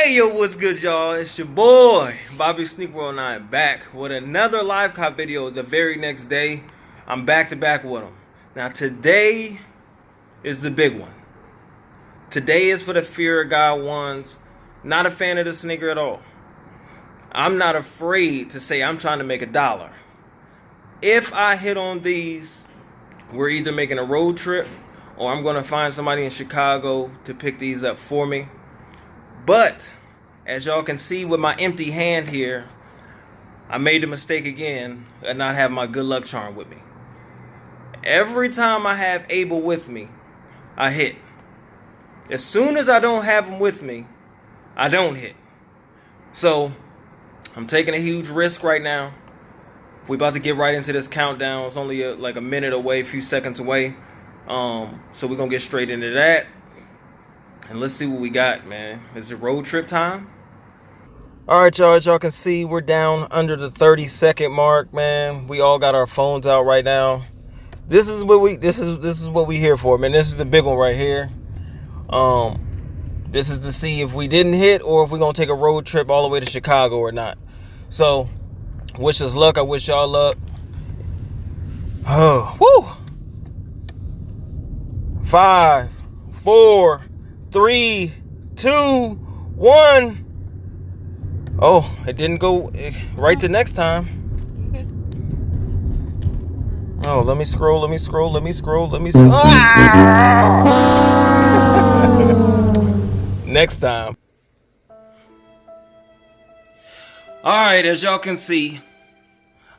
Hey yo, what's good y'all? It's your boy Bobby Sneakworld and I back with another live cop video the very next day. I'm back to back with them. Now today is the big one. Today is for the Fear of God ones. Not a fan of the sneaker at all. I'm not afraid to say I'm trying to make $1. If I hit on these, we're either making a road trip or I'm going to find somebody in Chicago to pick these up for me. But as y'all can see with my empty hand here, I made the mistake again of not having my good luck charm with me. Every time I have Abel with me, I hit. As soon as I don't have him with me, I don't hit. So I'm taking a huge risk right now. We're about to get right into this countdown. It's only like a minute away, a few seconds away. So we're going to get straight into that. And let's see what we got, man. Is it road trip time? All right, y'all. As y'all can see, we're down under the 30-second mark, man. We all got our phones out right now. This is what we here for, man. This is the big one right here. This is to see if we didn't hit or if we're gonna take a road trip all the way to Chicago or not. So, wish us luck. I wish y'all luck. Oh, woo! 5, 4, 3, 2, 1. Oh, it didn't go right to next time. Oh, let me scroll. Ah! Next time. Alright, as y'all can see,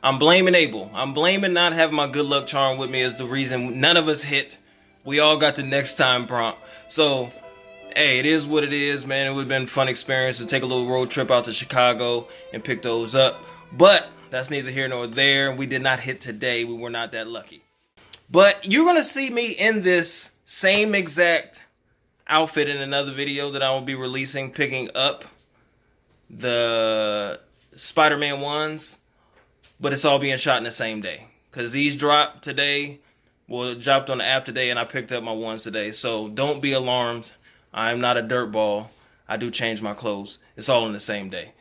I'm blaming Abel. I'm blaming not having my good luck charm with me as the reason none of us hit. We all got the next time prompt. So, hey, it is what it is, man. It would have been a fun experience to take a little road trip out to Chicago and pick those up. But that's neither here nor there. We did not hit today. We were not that lucky. But you're going to see me in this same exact outfit in another video that I will be releasing, picking up the Spider-Man ones. But it's all being shot in the same day. Because these dropped today. Well, it dropped on the app today and I picked up my ones today. So don't be alarmed. I'm not a dirtball. I do change my clothes. It's all in the same day.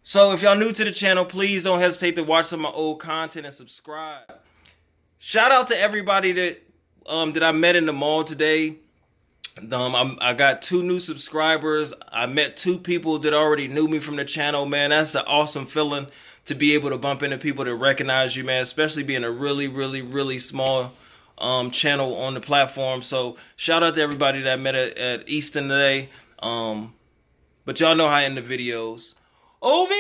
So if y'all new to the channel, please don't hesitate to watch some of my old content and subscribe. Shout out to everybody that I met in the mall today. I got 2 new subscribers. I met 2 people that already knew me from the channel, man. That's an awesome feeling to be able to bump into people that recognize you, man, especially being a really small channel on the platform. So shout out to everybody that I met at Easton today. But y'all know how I end the videos. OV!